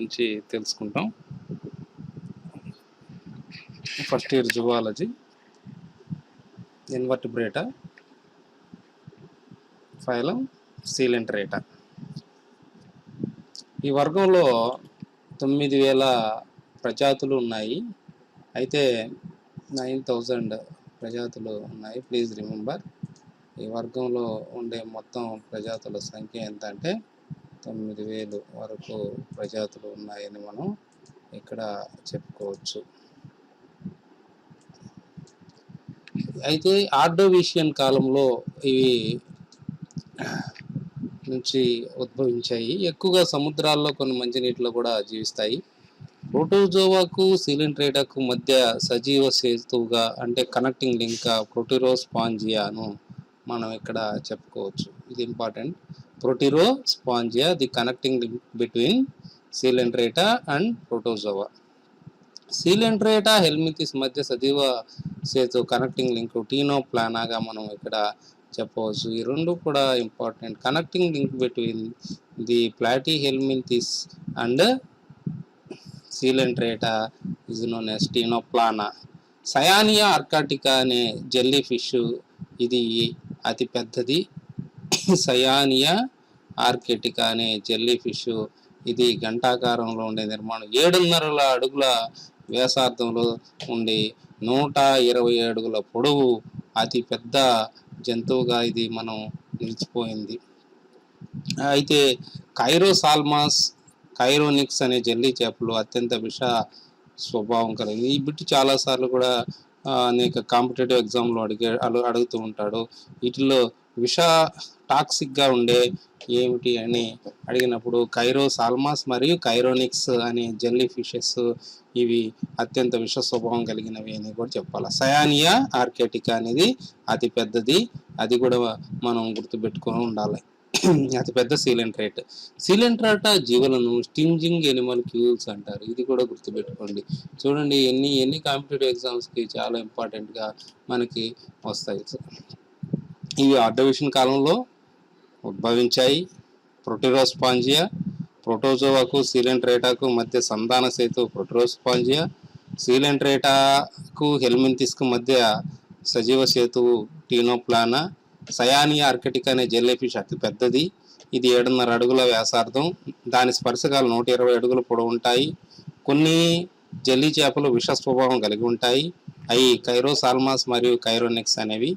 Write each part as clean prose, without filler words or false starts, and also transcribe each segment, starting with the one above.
నుంచి తెలుసుకుంటాం. First year zoology, invertebrata, phylum coelenterata. ఈ వర్గంలో 9000 ప్రజాతులు ఉన్నాయి. అయితే 9000 ప్రజాతులు ఉన్నాయి. ప్లీజ్ రిమెంబర్, ఈ వర్గంలో ఉండే మొత్తం ప్రజాతుల సంఖ్య ఎంత అంటే 9000 వరకు ప్రజాతులు ఉన్నాయని మనం ఇక్కడ చెప్పుకోవచ్చు. అయితే ఆర్డోవిషియన్ కాలంలో ఇవి నుంచి ఉద్భవించాయి. ఎక్కువగా సముద్రాల్లో, కొన్ని మంచినీటిలో కూడా జీవిస్తాయి. ప్రోటోజోవాకు సీలెంట్రేటాకు మధ్య సజీవ సేతువుగా అంటే కనెక్టింగ్ లింక్ ప్రోటిరోస్పాంజియాను మనం ఇక్కడ చెప్పుకోవచ్చు. ఇది important. Proterospongia the connecting link between coelenterata and protozoa. Coelenterata helminthes మధ్య సజీవ సేతు కనెక్టింగ్ లింక్ టీనోప్లానాగా మనం ఇక్కడ చెప్పవచ్చు. ఈ రెండు కూడా important. Connecting link between the platy helminthes and coelenterata is known as ctenoplana. Cyanea arctica అనే జెల్లీ ఫిష్, ఇది అతి పెద్దది. సయానియా ఆర్కిటికా అనే జెల్లీ ఫిష్, ఇది గంటాకారంలో ఉండే నిర్మాణం. 7.5 అడుగుల వ్యాసార్థంలో ఉండి 120 అడుగుల పొడవు అతి పెద్ద జంతువుగా ఇది మనం నిలిచిపోయింది. అయితే కైరోసాల్మాస్, కైరోనిక్స్ అనే జెల్లీ చేపలు అత్యంత విష స్వభావం కలిగింది. ఈ బిట్ చాలాసార్లు కూడా అనేక కాంపిటేటివ్ ఎగ్జామ్లో అడుగుతూ ఉంటాడు. వీటిల్లో టాక్సిక్గా ఉండే ఏమిటి అని అడిగినప్పుడు కైరోసాల్మాస్ మరియు కైరోనిక్స్ అనే జెల్లీ ఫిషెస్ ఇవి అత్యంత విష స్వభావం కలిగినవి అని కూడా చెప్పాలి. సయానియా ఆర్కిటికా అనేది అతి పెద్దది, అది కూడా మనం గుర్తుపెట్టుకొని ఉండాలి. అతిపెద్ద సీలెంట్రేట్. సీలెంట్రేటా జీవులను స్టింజింగ్ ఎనిమల్ క్యూల్స్ అంటారు. ఇది కూడా గుర్తుపెట్టుకోండి. చూడండి, ఎన్ని కాంపిటేటివ్ ఎగ్జామ్స్కి చాలా ఇంపార్టెంట్గా మనకి వస్తాయి. ఇవి ఆర్డోవిషన్ కాలంలో ఉద్భవించాయి. ప్రోటిరోస్పాంజియా, ప్రోటోజోవాకు సీలెంట్రేటాకు మధ్య సంధాన సేతు ప్రోటిరోస్పాంజియా, సీలెంట్రేటాకు హెల్మింథిస్కు మధ్య సజీవ సేతువు టీనోప్లానా. సయానియా ఆర్కిటికా అనే జెల్లీ ఫిష్ అతి పెద్దది, ఇది 7.5 అడుగుల వ్యాసార్థం. దాని స్పర్శకాలు 120 అడుగుల పొడవు ఉంటాయి. కొన్ని జెల్లీ చేపలు విష స్వభావం కలిగి ఉంటాయి. అవి కైరోసాల్మాస్ మరియు కైరోనిక్స్ అనేవి.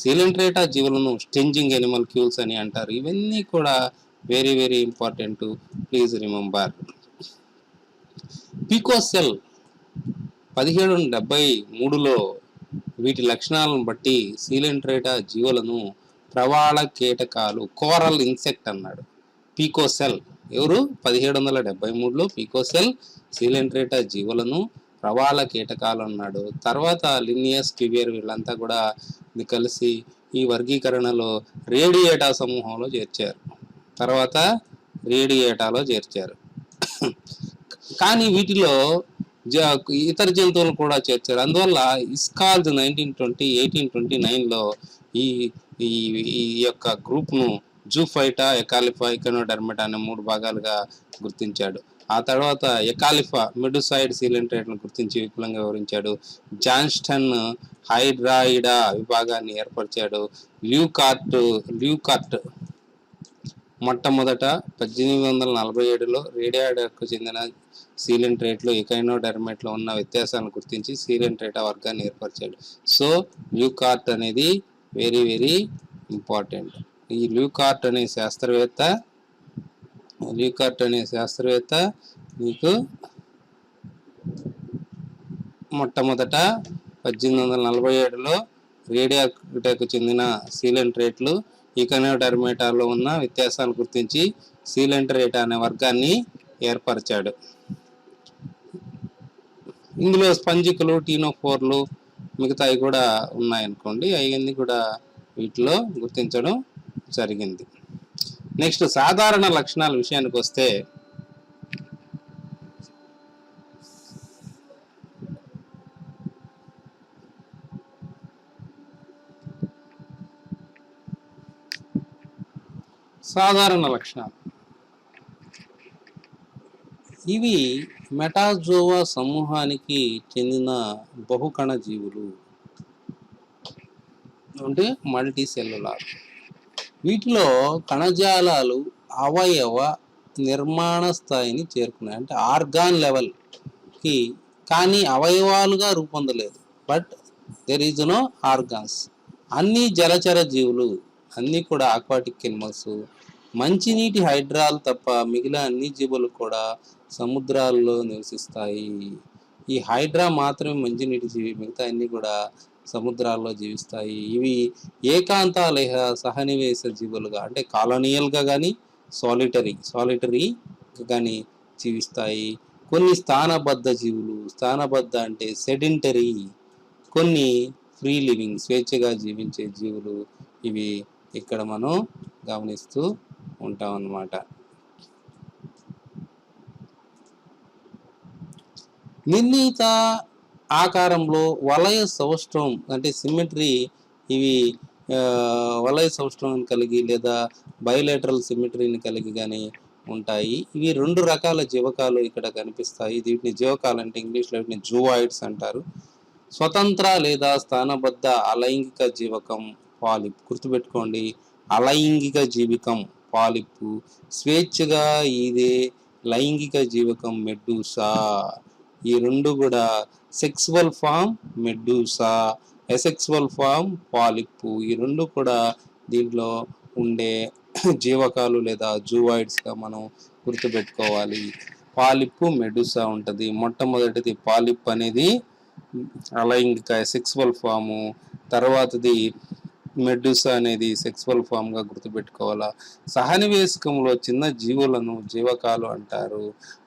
సీలెంట్రేటా జీవులను స్టింజింగ్ ఎనిమల్ క్యూల్స్ అని అంటారు. ఇవన్నీ కూడా very very important. Please remember. పీకోసెల్ 1773లో వీటి లక్షణాలను బట్టి సీలెంట్రేటా జీవులను ప్రవాళ కీటకాలు, కోరల్ ఇన్సెక్ట్ అన్నాడు. పీకోసెల్ ఎవరు? 1773లో పీకోసెల్ సీలెంట్రేటా జీవులను ప్రవాళ కీటకాలు అన్నాడు. తర్వాత లినియస్, క్యువియర్ వీళ్ళంతా కూడా కలిసి ఈ వర్గీకరణలో రేడియేటా సమూహంలో చేర్చారు. కానీ వీటిలో ఇతర జంతువులు కూడా చేర్చారు. అందువల్ల ఇస్కాల్జ్ 1829లో ఈ యొక్క గ్రూప్ను జూఫైటా, ఎకాలిఫా, ఇకనోడెర్మేటా అనే 3 భాగాలుగా గుర్తించాడు. ఆ తర్వాత ఎకాలిఫా మెడుసైడ్ సీలెంట్రేట్లను గుర్తించి విపులంగా వివరించాడు. జాన్స్టన్ హైడ్రాయిడా విభాగాన్ని ఏర్పరిచాడు. ల్యూకార్ట్ మొట్టమొదట 1847లో రేడియాడాకు చెందిన సీలెంట్రేట్లు, ఎకైనోడెర్మేట్లో ఉన్న వ్యత్యాసాలను గుర్తించి సీలెంట్రేటా వర్గాన్ని ఏర్పరిచాడు. సో ల్యూకార్ట్ అనేది వెరీ వెరీ ఇంపార్టెంట్. ఈ ల్యూకార్ట్ అనే శాస్త్రవేత్త మీకు మొట్టమొదట 1847లో రేడియాడాకు చెందిన సీలెంట్రేట్లు, ఇకనోడెర్మేటాలో ఉన్న వ్యత్యాసాలను గుర్తించి సీలెంట్రేటా అనే వర్గాన్ని ఏర్పరిచాడు. ఇందులో స్పంజికలు, టీనోఫోర్లు, మిగతావి కూడా ఉన్నాయనుకోండి. అవన్నీ కూడా వీటిలో గుర్తించడం జరిగింది. నెక్స్ట్, సాధారణ లక్షణాల విషయానికి వస్తే సాధారణ లక్షణాలు ఇవి మెటాజోవా సమూహానికి చెందిన బహుకణ జీవులు అంటే మల్టీ సెల్యులార్. వీటిలో కణజాలాలు అవయవ నిర్మాణ స్థాయిని చేరుకున్నాయి, అంటే ఆర్గాన్ లెవెల్కి, కానీ అవయవాలుగా రూపొందలేదు. But there is no organs. అన్ని జలచర జీవులు, అన్నీ కూడా ఆక్వాటిక్ ఎనిమల్స్, మంచినీటి హైడ్రాలు తప్ప మిగిలిన అన్ని జీవులు కూడా సముద్రాల్లో నివసిస్తాయి. ఈ హైడ్రా మాత్రమే మంచినీటి జీవి, మిగతా అన్ని కూడా సముద్రాల్లో జీవిస్తాయి. ఇవి ఏకాంత లేహ సహనివేశ జీవులుగా, అంటే కాలనియల్గా కానీ సాలిటరీ కానీ జీవిస్తాయి. కొన్ని స్థానబద్ధ జీవులు, స్థానబద్ధ అంటే సెడెంటరీ, కొన్ని ఫ్రీ లివింగ్ స్వేచ్ఛగా జీవించే జీవులు. ఇవి ఇక్కడ మనం గమనిస్తూ ఉంటాం అన్నమాట. నిర్ణీత ఆకారంలో వలయ సౌష్టవం అంటే సిమెట్రీ, ఇవి వలయ సౌష్టవం కలిగి లేదా బయోలేటరల్ సిమెట్రీని కలిగి కానీ ఉంటాయి. ఇవి రెండు రకాల జీవకాలు ఇక్కడ కనిపిస్తాయి. వీటిని జీవకాలు అంటే ఇంగ్లీష్లో వీటిని జూవాయిడ్స్ అంటారు. స్వతంత్ర లేదా స్థానబద్ధ అలైంగిక జీవకం పాలిప్, గుర్తుపెట్టుకోండి, అలైంగిక జీవికం పాలిప్, స్వేచ్ఛగా ఇదే లైంగిక జీవకం మెడ్యూసా. ఈ రెండు కూడా sexual form medusa, asexual form polyp. ఈ రెండు కూడా దీంట్లో ఉండే జీవకాలు లేదా జూవాయిడ్స్గా మనం గుర్తుపెట్టుకోవాలి. పాలిప్ మెడ్యూసా ఉంటుంది. మొట్టమొదటిది పాలిప్ అనేది అలైంగిక సెక్సువల్ ఫాము, తర్వాతది మెడ్యూసా అనేది సెక్సువల్ ఫామ్గా గుర్తుపెట్టుకోవాలా. సహనివేశకంలో చిన్న జీవులను జీవకాలు అంటారు.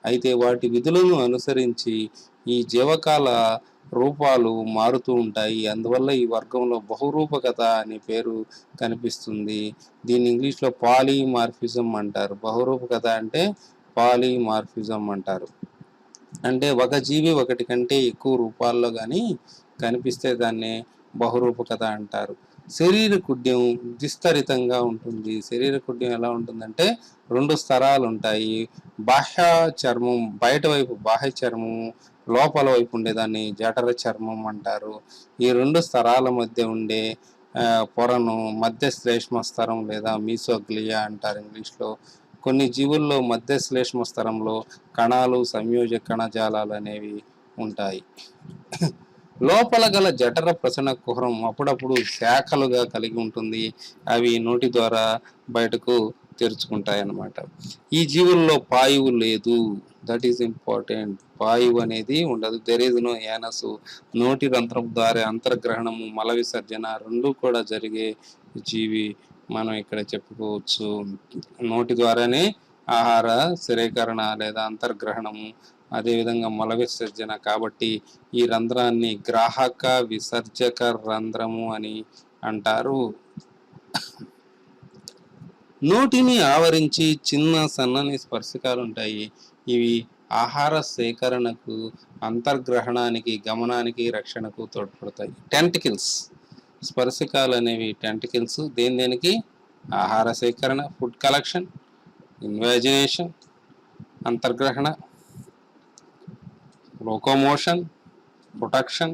అయితే వాటి విధులను అనుసరించి ఈ జీవకాల రూపాలు మారుతూ ఉంటాయి. అందువల్ల ఈ వర్గంలో బహురూపకత అనే పేరు కనిపిస్తుంది. దీన్ని ఇంగ్లీష్లో పాలీమార్ఫిజం అంటారు. బహురూపకత అంటే పాలీమార్ఫిజం అంటారు. అంటే ఒక జీవి ఒకటి కంటే ఎక్కువ రూపాల్లో కానీ కనిపిస్తే దాన్ని బహురూపకత అంటారు. శరీర కుడ్యం విస్తరితంగా ఉంటుంది. శరీర కుడ్యం ఎలా ఉంటుందంటే రెండు స్తరాలు ఉంటాయి. బాహ్య చర్మం, బయట వైపు బాహ్య చర్మం, లోపల వైపు ఉండేదాన్ని జఠర చర్మం అంటారు. ఈ రెండు స్తరాల మధ్య ఉండే పొరను మధ్య శ్లేష్మ స్తరం లేదా మీసోగ్లియా అంటారు ఇంగ్లీష్లో. కొన్ని జీవుల్లో మధ్య శ్లేష్మ స్తరంలో కణాలు, సంయోజక కణజాలాలు అనేవి ఉంటాయి. లోపల గల జఠర ప్రసరణ కుహరం అప్పుడప్పుడు శాఖలుగా కలిగి ఉంటుంది. అవి నోటి ద్వారా బయటకు తెరుచుకుంటాయి అన్నమాట. ఈ జీవుల్లో పాయువు లేదు. That is important. పాయువు అనేది ఉండదు. There is no anus. నోటి రంధ్రం ద్వారా అంతర్గ్రహణము, మల విసర్జన రెండు కూడా జరిగే జీవి మనం ఇక్కడ చెప్పుకోవచ్చు. నోటి ద్వారానే ఆహార శరీకరణ లేదా అంతర్గ్రహణము, అదేవిధంగా మల విసర్జన. కాబట్టి ఈ రంధ్రాన్ని గ్రాహక విసర్జక రంధ్రము అని అంటారు. నోటిని ఆవరించి చిన్న సన్నని స్పర్శకాలు ఉంటాయి. ఇవి ఆహార సేకరణకు, అంతర్గ్రహణానికి, గమనానికి, రక్షణకు తోడ్పడతాయి. టెంటికల్స్, స్పర్శకాలు అనేవి టెంటికల్స్. దేనికి? ఆహార సేకరణ, ఫుడ్ కలెక్షన్, ఇన్వాజినేషన్, అంతర్గ్రహణ, లోకోమోషన్, ప్రొటెక్షన్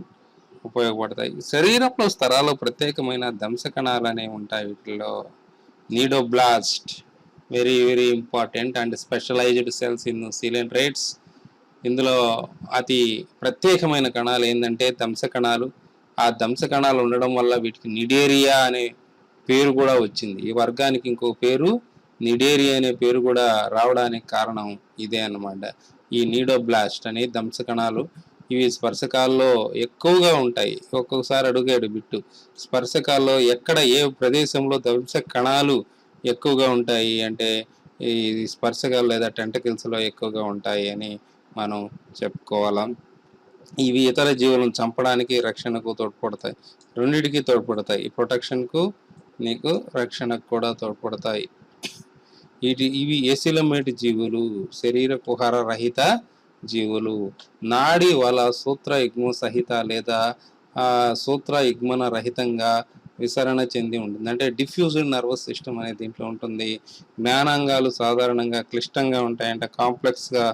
ఉపయోగపడతాయి. శరీరంలో స్తరాలు ప్రత్యేకమైన దంశ కణాలు అనేవి ఉంటాయి. వీటిలో nidoblast very very important and specialised cells in coelenterates. ఇందులో అతి ప్రత్యేకమైన కణాలు ఏంటంటే దంశ కణాలు. ఆ దంశ కణాలు ఉండడం వల్ల వీటికి నిడేరియా అనే పేరు కూడా వచ్చింది. ఈ వర్గానికి ఇంకో పేరు నిడేరియా అనే పేరు కూడా రావడానికి కారణం ఇదే అన్నమాట. ఈ నీడోబ్లాస్ట్ అనే దంశ కణాలు ఇవి స్పర్శకాల్లో ఎక్కువగా ఉంటాయి. ఒక్కొక్కసారి అడుగాడు బిట్టు, స్పర్శకాల్లో ఎక్కడ ఏ ప్రదేశంలో దంశ కణాలు ఎక్కువగా ఉంటాయి అంటే ఈ స్పర్శకాలు లేదా టెంటకిల్స్లో ఎక్కువగా ఉంటాయి అని మనం చెప్పుకోవాలా. ఇవి ఇతర జీవులను చంపడానికి, రక్షణకు తోడ్పడతాయి. రెండిటికి తోడ్పడతాయి. ప్రొటెక్షన్కు, నీకు రక్షణకు కూడా తోడ్పడతాయి. ఇవి ఎసిలమేట్ జీవులు, శరీర కుహర రహిత జీవులు. నాడి వల సూత్ర యుగ్మ సహిత లేదా సూత్ర యుగ్మన రహితంగా విసరణ చెంది ఉంటుంది. అంటే డిఫ్యూజ్డ్ నర్వస్ సిస్టమ్ అనేది దీంట్లో ఉంటుంది. జ్ఞానాంగాలు సాధారణంగా క్లిష్టంగా ఉంటాయి, అంటే కాంప్లెక్స్గా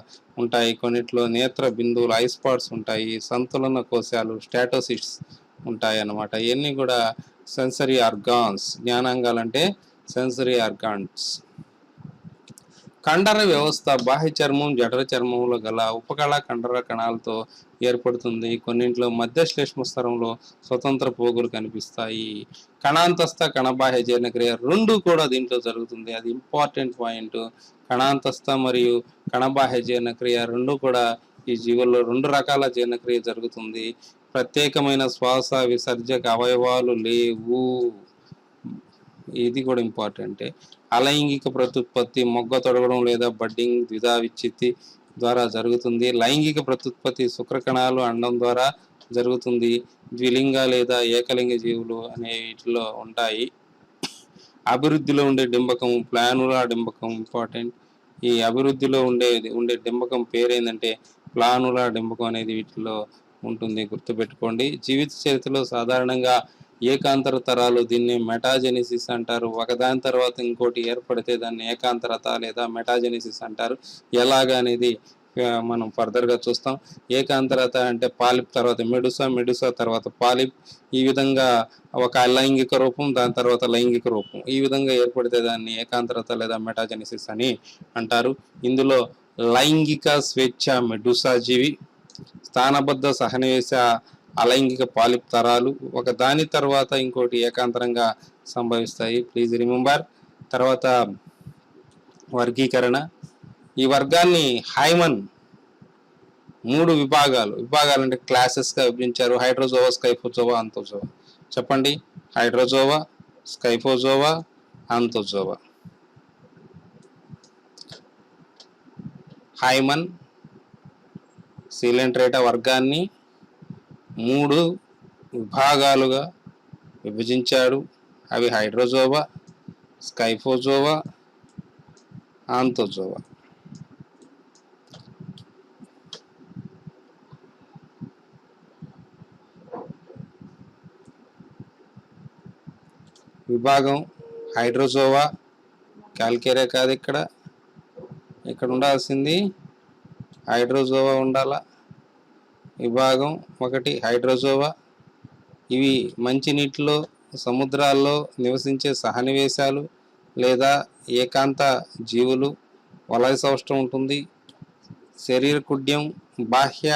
ఉంటాయి. కొన్నిట్లో నేత్ర బిందువులు ఐ స్పాట్స్ ఉంటాయి. సంతులన కోశాలు స్టాటోసిస్ట్స్ ఉంటాయి అన్నమాట. ఇవన్నీ కూడా సెన్సరీ ఆర్గాన్స్. జ్ఞానాంగాలు అంటే సెన్సరీ ఆర్గాన్స్. కండర వ్యవస్థ బాహ్య చర్మం, జఠర చర్మంలో గల ఉపకళ కండర కణాలతో ఏర్పడుతుంది. కొన్నింట్లో మధ్య శ్లేష్మ స్తరంలో స్వతంత్ర పోగులు కనిపిస్తాయి. కణాంతస్థ కణబాహ్య జీర్ణక్రియ రెండు కూడా దీంట్లో జరుగుతుంది. అది ఇంపార్టెంట్ పాయింట్. కణాంతస్థ మరియు కణబాహ్య జీర్ణక్రియ రెండు కూడా ఈ జీవుల్లో రెండు రకాల జీర్ణక్రియ జరుగుతుంది. ప్రత్యేకమైన శ్వాస విసర్జక అవయవాలు లేవు. ఇది కూడా ఇంపార్టెంటే. అలైంగిక ప్రత్యుత్పత్తి మొగ్గ తొడగడం లేదా బడ్డింగ్ ద్విధా విచ్ఛిత్తి ద్వారా జరుగుతుంది. లైంగిక ప్రత్యుత్పత్తి శుక్రకణాలు అండం ద్వారా జరుగుతుంది. ద్విలింగ లేదా ఏకలింగ జీవులు అనే వీటిలో ఉంటాయి. అభివృద్ధిలో ఉండే డింబకం ప్లానులా డింబకం ఇంపార్టెంట్. ఈ అభివృద్ధిలో ఉండే డింబకం పేరు ఏంటంటే ప్లానులా డింబకం అనేది వీటిలో ఉంటుంది, గుర్తుపెట్టుకోండి. జీవిత చరిత్రలో సాధారణంగా ఏకాంతర తరాలు, దీన్ని మెటాజెనిసిస్ అంటారు. ఒకదాని తర్వాత ఇంకోటి ఏర్పడితే దాన్ని ఏకాంతరత లేదా మెటాజెనిసిస్ అంటారు. ఎలాగా అనేది మనం ఫర్దర్గా చూస్తాం. ఏకాంతరత అంటే పాలిప్ తర్వాత మెడుసా, మెడుసా తర్వాత పాలిప్, ఈ విధంగా ఒక లైంగిక రూపం, దాని తర్వాత లైంగిక రూపం, ఈ విధంగా ఏర్పడితే దాన్ని ఏకాంతరత లేదా మెటాజెనిసిస్ అని అంటారు. ఇందులో లైంగిక స్వేచ్ఛ మెడుసా జీవి, స్థానబద్ధ సహనివేశ అలైంగిక పాలిప్ తరాలు ఒక దాని తర్వాత ఇంకోటి ఏకాంతరంగా సంభవిస్తాయి. Please remember. తర్వాత వర్గీకరణ. ఈ వర్గాన్ని హైమన్ 3 విభాగాలు అంటే క్లాసెస్గా విభజించారు. హైడ్రోజోవా, స్కైఫోజోవా, ఆంతోజోవా. చెప్పండి. హైడ్రోజోవా, స్కైఫోజోవా, ఆంతోజోవా. హైమన్ సీలెంట్రేటా వర్గాన్ని 3 విభాగాలుగా విభజించాడు. అవి హైడ్రోజోవా, స్కైఫోజోవా, ఆంతోజోవా. విభాగం హైడ్రోజోవా, క్యాల్కేరియా కాదు, ఇక్కడ ఉండాల్సింది హైడ్రోజోవా ఉండాలా. విభాగం 1 హైడ్రోజోవా. ఇవి మంచినీటిలో, సముద్రాల్లో నివసించే సహనివేశాలు లేదా ఏకాంత జీవులు. వలయ సౌష్టం ఉంటుంది. శరీర కుడ్యం బాహ్య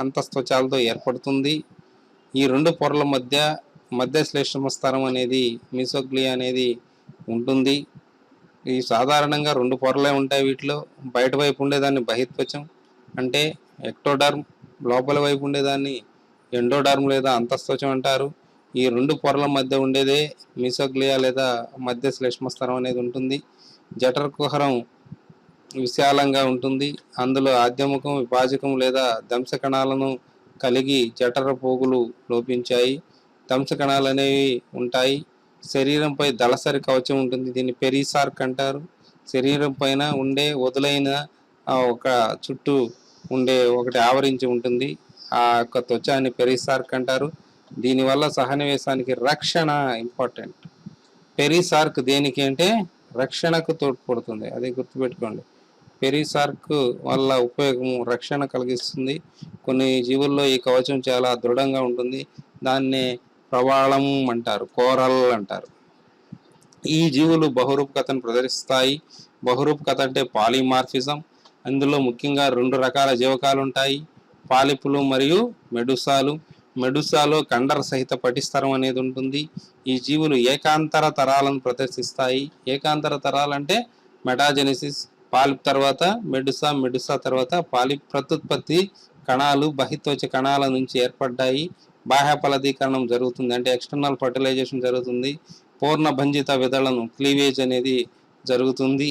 అంతఃత్వచాలతో ఏర్పడుతుంది. ఈ 2 పొరల మధ్య శ్లేష్మ స్తరం అనేది మీసోగ్లియా అనేది ఉంటుంది. ఈ సాధారణంగా 2 పొరలే ఉంటాయి వీటిలో. బయట వైపు ఉండేదాన్ని బహిత్వచం అంటే ఎక్టోడర్మ్, లోపల వైపు ఉండేదాన్ని ఎండోడర్మ్ లేదా అంతఃత్వచం అంటారు. ఈ 2 పొరల మధ్య ఉండేదే మీసోగ్లియా లేదా మధ్య శ్లేష్మ స్తరం అనేది ఉంటుంది. జఠర కుహరం విశాలంగా ఉంటుంది. అందులో ఆద్యముఖం, విభాజకం లేదా దంశ కణాలను కలిగి జఠర పోగులు లోపించాయి. దంశ కణాలు అనేవి ఉంటాయి. శరీరంపై దళసరి కవచం ఉంటుంది. దీన్ని పెరిసార్క్ అంటారు. శరీరం పైన ఉండే వదులైన ఒక చుట్టూ ఉండే ఒకటి ఆవరించి ఉంటుంది. ఆ యొక్క త్వచాన్ని పెరిసార్క్ అంటారు. దీనివల్ల సహనివేశానికి రక్షణ ఇంపార్టెంట్. పెరిసార్క్ దేనికి అంటే రక్షణకు తోడ్పడుతుంది, అది గుర్తుపెట్టుకోండి. పెరిసార్క్ వల్ల ఉపయోగము రక్షణ కలిగిస్తుంది. కొన్ని జీవుల్లో ఈ కవచం చాలా దృఢంగా ఉంటుంది. దాన్నే ప్రవాళం అంటారు, కోరల్ అంటారు. ఈ జీవులు బహురూపకతను ప్రదర్శిస్తాయి. బహురూపకత అంటే పాలిమార్ఫిజం. అందులో ముఖ్యంగా 2 రకాల జీవకాలు ఉంటాయి, పాలిపులు మరియు మెడుసాలు. మెడుసాలో కండర సహిత పటిస్తరం అనేది ఉంటుంది. ఈ జీవులు ఏకాంతర తరాలను ప్రదర్శిస్తాయి. ఏకాంతర తరాలు అంటే మెటాజెనిసిస్, పాలిప్ తర్వాత మెడుసా, మెడుసా తర్వాత పాలిప్. ప్రత్యుత్పత్తి కణాలు బహిత్వచ కణాల నుంచి ఏర్పడ్డాయి. బాహ్య ఫలదీకరణం జరుగుతుంది అంటే ఎక్స్టర్నల్ ఫర్టిలైజేషన్ జరుగుతుంది. పూర్ణ భంజిత విదళనం క్లీవేజ్ అనేది జరుగుతుంది.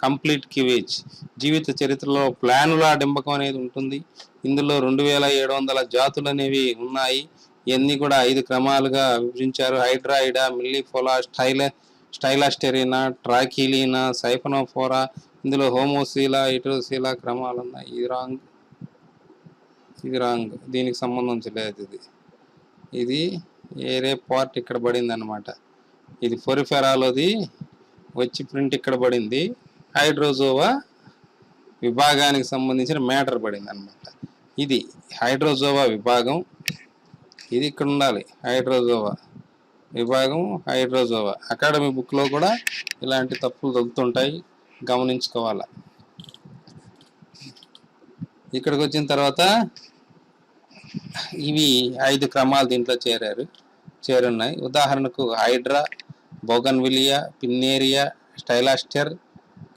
Complete cleavage. జీవిత చరిత్రలో ప్లానులా డింబకం అనేది ఉంటుంది. ఇందులో 2700 జాతులు అనేవి ఉన్నాయి. ఇవన్నీ కూడా 5 క్రమాలుగా విభజించారు. హైడ్రాయిడా, మిల్లీఫోలా, స్టైలాస్టెరినా, ట్రాకిలీనా, సైఫనోఫోరా. ఇందులో హోమోసీలా, ఇటరోసీలా క్రమాలు ఉన్నాయి. ఇది రాంగ్, దీనికి సంబంధించలేదు. ఇది ఏరే పార్ట్ ఇక్కడ పడింది అనమాట. ఇది ఫోరిఫెరాలోది వచ్చి ప్రింట్ ఇక్కడ పడింది. హైడ్రోజోవా విభాగానికి సంబంధించిన మ్యాటర్ పడింది అనమాట. ఇది హైడ్రోజోవా విభాగం. ఇది ఇక్కడ ఉండాలి, హైడ్రోజోవా విభాగం, హైడ్రోజోవా. అకాడమీ బుక్లో కూడా ఇలాంటి తప్పులు దొరుకుతుంటాయి, గమనించుకోవాలా. ఇక్కడికి వచ్చిన తర్వాత ఇవి 5 క్రమాలు దీంట్లో చేరున్నాయి. ఉదాహరణకు హైడ్రా, బోగన్విలియా, పిన్నేరియా, స్టైలాస్టర్,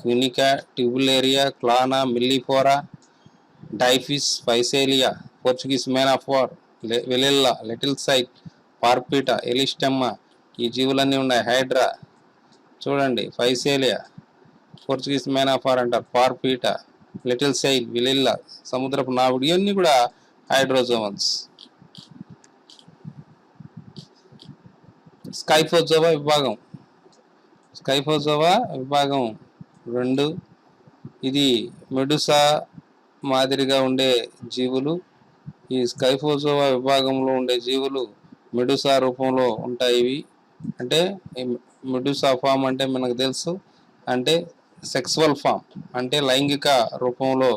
క్వినికా, ట్యూబులేరియా, క్లానా, millepora, diphyes, physalia, Portuguese man of war, velella, little site, porpita, halistemma, ఈ జీవులన్నీ ఉన్నాయి. హైడ్రా చూడండి, physalia, Portuguese man of war అంటారు, పార్పిటా, లిటిల్ సైల్, విలెల్లా, సముద్రపు నావుడు, ఇవన్నీ కూడా హైడ్రోజోవన్స్. స్కైఫోజోవా విభాగం. స్కైఫోజోవా విభాగం 2. ఇది మెడుసా మాదిరిగా ఉండే జీవులు. ఈ స్కైఫోజోవా విభాగంలో ఉండే జీవులు మెడుసా రూపంలో ఉంటాయి. ఇవి అంటే మెడుసా ఫామ్ అంటే మనకు తెలుసు, అంటే సెక్సువల్ ఫామ్, అంటే లైంగిక రూపంలో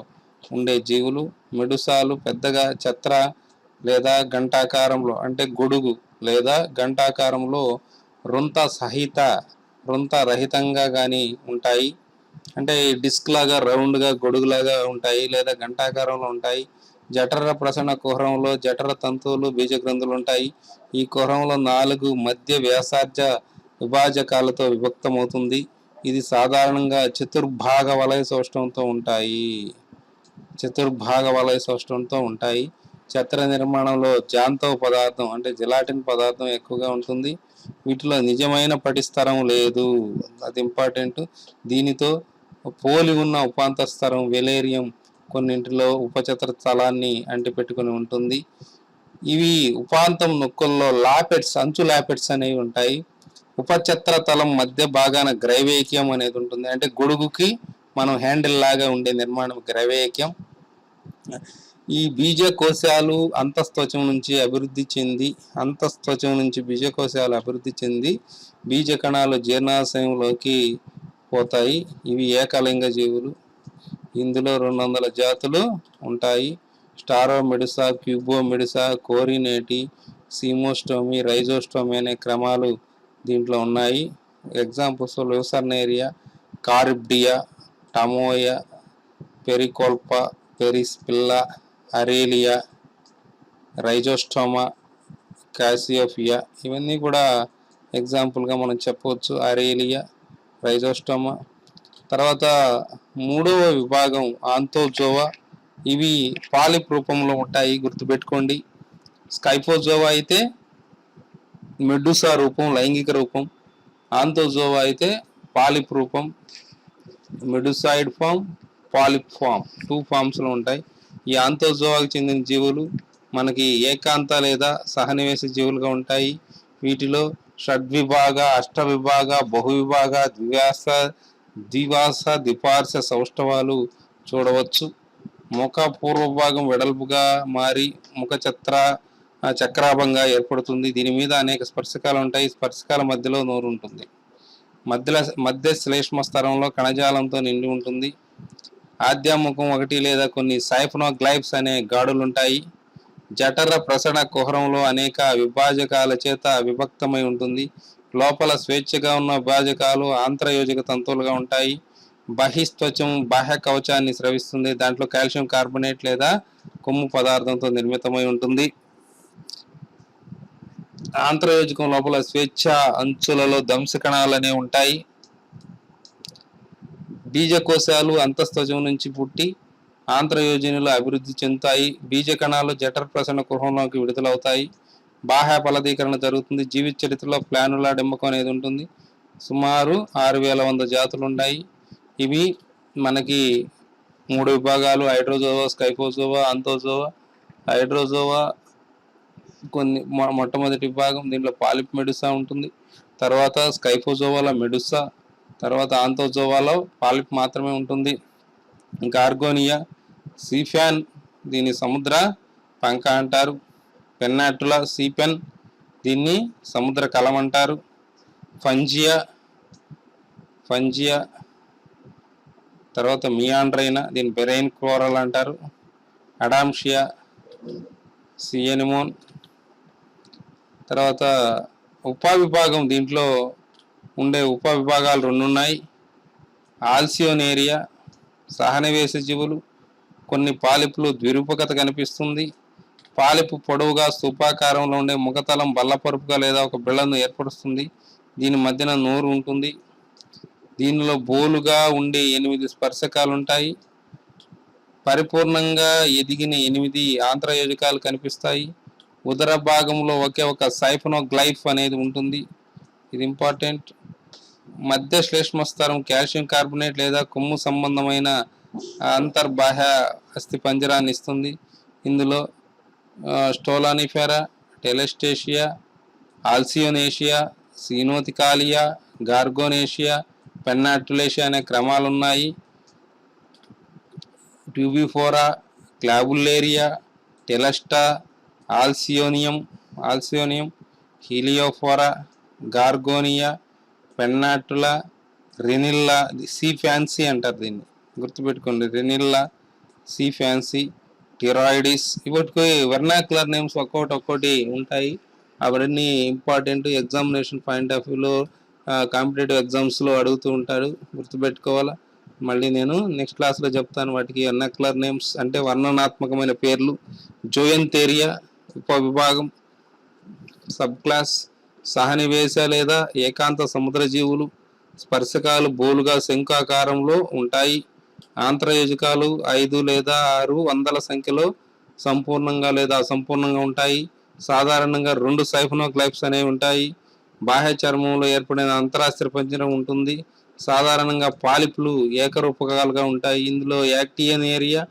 ఉండే జీవులు. మెడుసాలు పెద్దగా ఛత్ర లేదా గంటాకారంలో, అంటే గొడుగు లేదా గంటాకారంలో రుంత రహితంగా కానీ ఉంటాయి. అంటే డిస్క్ లాగా, రౌండ్గా, గొడుగులాగా ఉంటాయి లేదా గంటాకారంలో ఉంటాయి. జఠర ప్రసరణ కుహరంలో జఠర తంతువులు, బీజగ్రంథులు ఉంటాయి. ఈ కుహరంలో 4 మధ్య వ్యాసార్జ విభాజకాలతో విభక్తమవుతుంది. ఇది సాధారణంగా చతుర్భాగ వలయ సౌష్టంతో ఉంటాయి. ఛత్ర నిర్మాణంలో జాంతవ పదార్థం, అంటే జిలాటిన్ పదార్థం ఎక్కువగా ఉంటుంది. వీటిలో నిజమైన పటిస్తరం లేదు, అది ఇంపార్టెంట్. దీనితో పోలి ఉన్న ఉపాంత స్తరం వెలేరియం కొన్నింటిలో ఉపఛత్ర స్థలాన్ని అంటిపెట్టుకుని ఉంటుంది. ఇవి ఉపాంతం నొక్కుల్లో లాపెట్స్, అంచు లాపెట్స్ అనేవి ఉంటాయి. ఉపఛత్ర తలం మధ్య భాగాన గ్రైవేక్యం అనేది ఉంటుంది, అంటే గొడుగుకి మనం హ్యాండిల్ లాగా ఉండే నిర్మాణం గ్రైవేక్యం. ఈ బీజకోశాలు అంతఃత్వచం నుంచి బీజకోశాలు అభివృద్ధి చెంది బీజ కణాలు జీర్ణాశయంలోకి పోతాయి. ఇవి ఏకలింగ జీవులు. ఇందులో 200 జాతులు ఉంటాయి. స్టారోమెడుసా, క్యూబోమెడుసా, కోరినేటి, సీమోస్టోమీ, రైజోస్టోమీ అనే క్రమాలు దీంట్లో ఉన్నాయి. ఎగ్జాంపుల్స్ లూసర్నేరియా, కారిబ్డియా, టమోయా, పెరికోల్పా, పెరిస్పిల్లా, అరేలియా, రైజోస్టోమా, కాసియోఫియా, ఇవన్నీ కూడా ఎగ్జాంపుల్గా మనం చెప్పవచ్చు. అరేలియా, రైజోస్టోమా. తర్వాత 3వ విభాగం ఆంతోజోవా. ఇవి పాలిప్ రూపంలో ఉంటాయి, గుర్తుపెట్టుకోండి. స్కైఫోజోవా అయితే మెడుసా రూపం, లైంగిక రూపం. ఆంతోజోవా అయితే పాలిప్ రూపం, మెడుసాయిడ్ ఫామ్, పాలిప్ ఫామ్, 2 ఫామ్స్లో ఉంటాయి. ఈ ఆంతోజోవాకి చెందిన జీవులు మనకి ఏకాంత లేదా సహనివేశ జీవులుగా ఉంటాయి. వీటిలో షడ్విభాగ, అష్టవిభాగ, బహువిభాగ, ద్వివాస, ద్విపార్శ సౌష్ఠవాలు చూడవచ్చు. ముఖ పూర్వభాగం వెడల్పుగా మారి ముఖ చక్రాభంగా ఏర్పడుతుంది. దీని మీద అనేక స్పర్శకాలు ఉంటాయి. స్పర్శకాల మధ్యలో నోరు ఉంటుంది. మధ్య శ్లేష్మ స్తరంలో కణజాలంతో నిండి ఉంటుంది. ఆద్యాముఖం 1 లేదా కొన్ని సైఫ్నోగ్లైఫ్స్ అనే గాడులుంటాయి. జఠర ప్రసరణ కుహరంలో అనేక విభాజకాల చేత విభక్తమై ఉంటుంది. లోపల స్వేచ్ఛగా ఉన్న విభాజకాలు ఆంత్రయోజక తంతువులుగా ఉంటాయి. బహిస్త్వచం బాహ్య కవచాన్ని స్రవిస్తుంది. దాంట్లో కాల్షియం కార్బోనేట్ లేదా కొమ్ము పదార్థంతో నిర్మితమై ఉంటుంది. ఆంత్రయోజకం లోపల స్వేచ్ఛ అంచులలో దంశకణాలు అనేవి ఉంటాయి. బీజకోశాలు అంతఃత్వచం నుంచి పుట్టి ఆంత్రయోజనులు అభివృద్ధి చెందుతాయి. బీజ కణాలు జఠర ప్రసరణ కుహరంలోకి విడుదలవుతాయి. బాహ్య ఫలదీకరణ జరుగుతుంది. జీవిత చరిత్రలో ప్లానులా డింబకం అనేది ఉంటుంది. సుమారు 6100 జాతులు ఉన్నాయి. ఇవి మనకి 3 విభాగాలు: హైడ్రోజోవా, స్కైఫోజోవా, ఆంతోజోవా. హైడ్రోజోవా మొట్టమొదటి విభాగం, దీంట్లో పాలిప్ మెడుసా ఉంటుంది. తర్వాత స్కైఫోజోవాలో మెడుసా, తర్వాత ఆంతోజోవాలో పాలిప్ మాత్రమే ఉంటుంది. ఇంకా ఆర్గోనియా, సీఫాన్, దీన్ని సముద్ర పంక అంటారు. పెన్నాటులా, సీపెన్, దీన్ని సముద్ర కలం అంటారు. ఫంజియా తర్వాత మియాండ్రైనా, దీని బెరైన్ కోరల్ అంటారు. అడాంషియా, సియనిమోన్. తర్వాత ఉపవిభాగం, దీంట్లో ఉండే ఉపవిభాగాలు 2 ఉన్నాయి. ఆల్సియోనేరియా, సహనవేశ జీవులు. కొన్ని పాలిపులు ద్విరూపకత కనిపిస్తుంది. పాలిపు పొడవుగా స్థూపాకారంలో ఉండే ముఖతలం బల్లపరుపుగా లేదా ఒక బిళ్ళను ఏర్పరుస్తుంది. దీని మధ్యన నోరు ఉంటుంది. దీనిలో బోలుగా ఉండే 8 స్పర్శకాలు ఉంటాయి. పరిపూర్ణంగా ఎదిగిన 8 ఆంత్రయోజకాలు కనిపిస్తాయి. ఉదర భాగంలో ఒకే ఒక సైఫనోగ్లైఫ్ అనేది ఉంటుంది. ఇది ఇంపార్టెంట్. మధ్య శ్లేష్మస్తరం కాల్షియం కార్బోనేట్ లేదా కొమ్ము సంబంధమైన అంతర్బాహ్య అస్థి పంజరాన్ని ఇస్తుంది. ఇందులో స్టోలానిఫెరా, టెలెస్టేషియా, ఆల్సియోనేషియా, సీనోతికాలియా, గార్గోనేషియా, పెన్నాటులేషియా అనే క్రమాలు ఉన్నాయి. ట్యూబిఫోరా, క్లాబుల్లేరియా, టెలస్టా, ఆల్సియోనియం, హీలియోఫోరా, గార్గోనియా, పెన్నాటులా, రెనిల్లా, సి ఫ్యాన్సీ అంటారు దీన్ని, గుర్తుపెట్టుకోండి. రెనిల్లా, సి ఫ్యాన్సీ, టిరాయిడిస్. ఇప్పటికి వెర్నాక్యులర్ నేమ్స్ ఒక్కొక్కటి ఉంటాయి. అవన్నీ ఇంపార్టెంట్. ఎగ్జామినేషన్ పాయింట్ ఆఫ్ వ్యూలో కాంపిటేటివ్ ఎగ్జామ్స్లో అడుగుతూ ఉంటాడు, గుర్తుపెట్టుకోవాలా. మళ్ళీ నేను నెక్స్ట్ క్లాస్లో చెప్తాను వాటికి. వెర్నాక్యులర్ నేమ్స్ అంటే వర్ణనాత్మకమైన పేర్లు. జోయంతేరియా ఉపవిభాగం, సబ్ క్లాస్. సహనివేశ లేదా ఏకాంత సముద్ర జీవులు. స్పర్శకాలు బోలుగా శంఖాకారంలో ఉంటాయి. ఆంత్రయోజకాలు 5 లేదా 6 వందల సంఖ్యలో సంపూర్ణంగా లేదా అసంపూర్ణంగా ఉంటాయి. సాధారణంగా 2 సైఫనోగ్లైఫ్స్ అనేవి ఉంటాయి. బాహ్య చర్మంలో ఏర్పడిన అంతరాస్త్ర పంజరం ఉంటుంది. సాధారణంగా పాలిపులు ఏకరూపకాలుగా ఉంటాయి. ఇందులో యాక్టియనేరియా,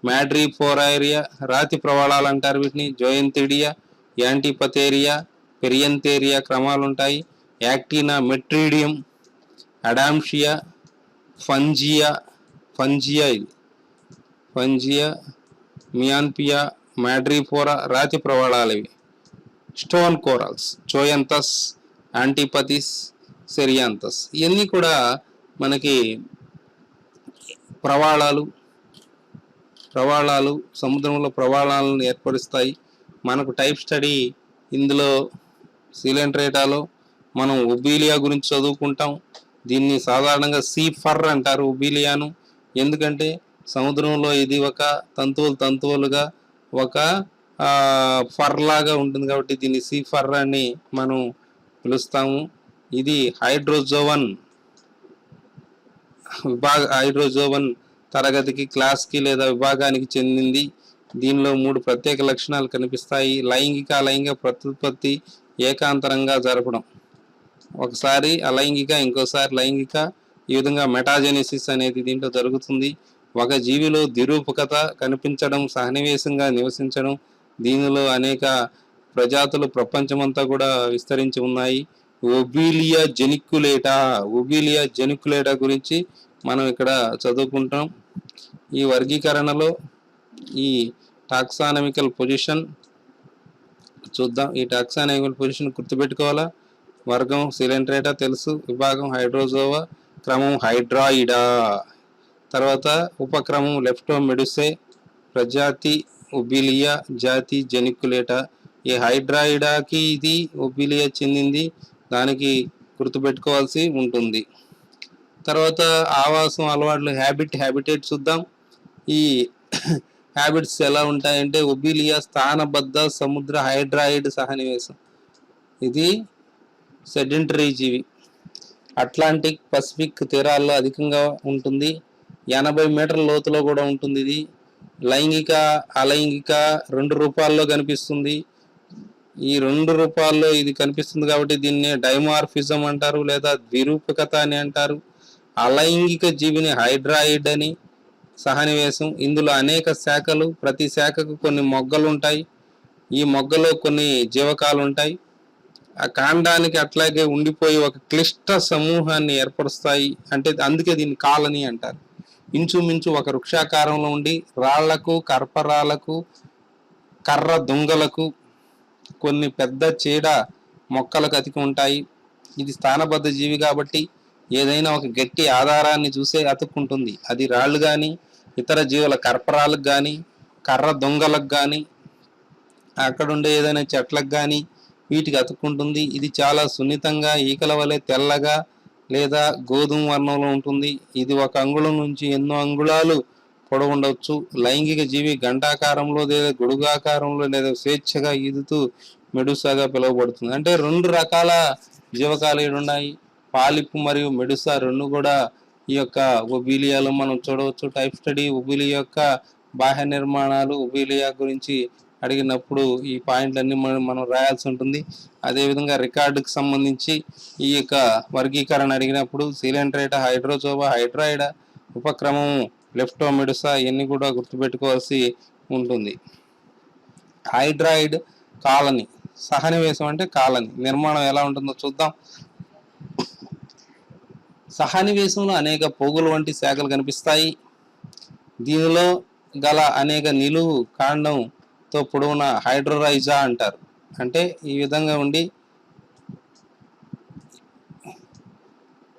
మ్యాడ్రిపోరైరియా, రాతి ప్రవాళాలు అంటారు వీటిని, జోయంతిడియా, యాంటీపథేరియా, పెరియంతేరియా క్రమాలు ఉంటాయి. యాక్టినా, మెట్రీడియం, అడాంషియా, ఫంజియా, ఇది ఫంజియా, మియాన్పియా, మ్యాడ్రిపోరా రాతి ప్రవాళాలు ఇవి. Stone corals, zoanthus, antipathes, cerianthus. ఇవన్నీ కూడా మనకి ప్రవాళాలు సముద్రంలో ప్రవాళాలను ఏర్పరుస్తాయి. మనకు టైప్ స్టడీ ఇందులో సిలెంట్రేటాలో మనం ఒబీలియా గురించి చదువుకుంటాం. దీన్ని సాధారణంగా సీ ఫర్ అంటారు ఒబీలియాను. ఎందుకంటే సముద్రంలో ఇది ఒక తంతువులుగా ఒక ఫర్ లాగా ఉంటుంది కాబట్టి దీన్ని సీ ఫర్ అని మనం పిలుస్తాము. ఇది హైడ్రోజోవన్ తరగతికి, క్లాస్కి లేదా విభాగానికి చెందింది. దీనిలో 3 ప్రత్యేక లక్షణాలు కనిపిస్తాయి. లైంగిక, అలైంగిక ప్రత్యుత్పత్తి ఏకాంతరంగా జరపడం. ఒకసారి అలైంగిక, ఇంకోసారి లైంగిక. ఈ విధంగా మెటాజెనిసిస్ అనేది దీంట్లో జరుగుతుంది. ఒక జీవిలో ద్విరూపకత కనిపించడం, సహనివేశంగా నివసించడం. దీనిలో అనేక ప్రజాతులు ప్రపంచమంతా కూడా విస్తరించి ఉన్నాయి. ఒబీలియా జెనిక్యులేటా గురించి మనం ఇక్కడ చదువుకుంటాం. ఈ వర్గీకరణలో ఈ టాక్సానమికల్ పొజిషన్ చూద్దాం. ఈ టాక్సానమికల్ పొజిషన్ గుర్తుపెట్టుకోవాలా. వర్గం సిలెంట్రేటా తెలుసు, విభాగం హైడ్రోజోవా, క్రమం హైడ్రాయిడా. తర్వాత ఉపక్రమం లెప్టోమెడుసే, ప్రజాతి ఒబీలియా, జాతి జెనిక్యులేటా. ఈ హైడ్రాయిడాకి ఇది ఒబీలియా చెందింది, దానికి గుర్తుపెట్టుకోవాల్సి ఉంటుంది. తర్వాత ఆవాసం, అలవాట్లు, హ్యాబిటేట్ చూద్దాం. ఈ హ్యాబిట్స్ ఎలా ఉంటాయంటే ఒబీలియా స్థానబద్ధ సముద్ర హైడ్రాయిడ్ సహనివేశం. ఇది సెడెంటరీ జీవి. అట్లాంటిక్, పసిఫిక్ తీరాల్లో అధికంగా ఉంటుంది. 80 మీటర్ల లోతులో కూడా ఉంటుంది. ఇది లైంగిక, అలైంగిక 2 రూపాల్లో కనిపిస్తుంది. ఈ 2 రూపాల్లో ఇది కనిపిస్తుంది కాబట్టి దీన్ని డైమార్ఫిజం అంటారు లేదా ద్విరూపకత అని అంటారు. అలైంగిక జీవిని హైడ్రాయిడ్ అని సహనివేశం. ఇందులో అనేక శాఖలు, ప్రతి శాఖకు కొన్ని మొగ్గలు ఉంటాయి. ఈ మొగ్గలో కొన్ని జీవకాలు ఉంటాయి. ఆ కాండానికి అట్లాగే ఉండిపోయి ఒక క్లిష్ట సమూహాన్ని ఏర్పరుస్తాయి. అంటే అందుకే దీన్ని కాలనీ అంటారు. ఇంచుమించు ఒక వృక్షాకారంలో ఉండి రాళ్లకు, కర్పరాలకు, కర్ర దుంగలకు, కొన్ని పెద్ద చీడ మొక్కలకు అతికి ఉంటాయి. ఇది స్థానబద్ధ జీవి కాబట్టి ఏదైనా ఒక గట్టి ఆధారాన్ని చూసే అతుక్కుంటుంది. అది రాళ్ళు కానీ, ఇతర జీవుల కర్పరాలకు కానీ, కర్ర దొంగలకు కానీ, అక్కడుండే ఏదైనా చెట్లకు కానీ వీటికి అతుక్కుంటుంది. ఇది చాలా సున్నితంగా ఈకల వలె తెల్లగా లేదా గోధుమ వర్ణంలో ఉంటుంది. ఇది 1 అంగుళం నుంచి ఎన్నో అంగుళాలు పొడవు ఉండవచ్చు. లైంగిక జీవి గంటాకారంలో లేదా గొడుగాకారంలో లేదా స్వేచ్ఛగా ఈదుతూ మెడుసాగా పిలువబడుతుంది. అంటే 2 రకాల జీవకాలు ఉన్నాయి. పాలిప్ మరియు మెడుసా 2 కూడా ఈ యొక్క ఒబీలియాలో మనం చూడవచ్చు. టైప్ స్టడీ ఒబీలియా యొక్క బాహ్య నిర్మాణాలు ఒబీలియా గురించి అడిగినప్పుడు ఈ పాయింట్లన్నీ మనం రాయాల్సి ఉంటుంది. అదేవిధంగా రికార్డుకు సంబంధించి ఈ యొక్క వర్గీకరణ అడిగినప్పుడు సిలెంట్రేటా, హైడ్రోజోబా, హైడ్రాయిడా, ఉపక్రమం లెప్టోమెడుసా ఇవన్నీ కూడా గుర్తుపెట్టుకోవాల్సి ఉంటుంది. హైడ్రాయిడ్ కాలనీ, సహనివేశం అంటే కాలనీ నిర్మాణం ఎలా ఉంటుందో చూద్దాం. సహనివేశంలో అనేక పోగులు వంటి శాఖలు కనిపిస్తాయి. దీనిలో గల అనేక నిలువు కాండంతో పొడవున హైడ్రోరైజా అంటారు. అంటే ఈ విధంగా ఉండి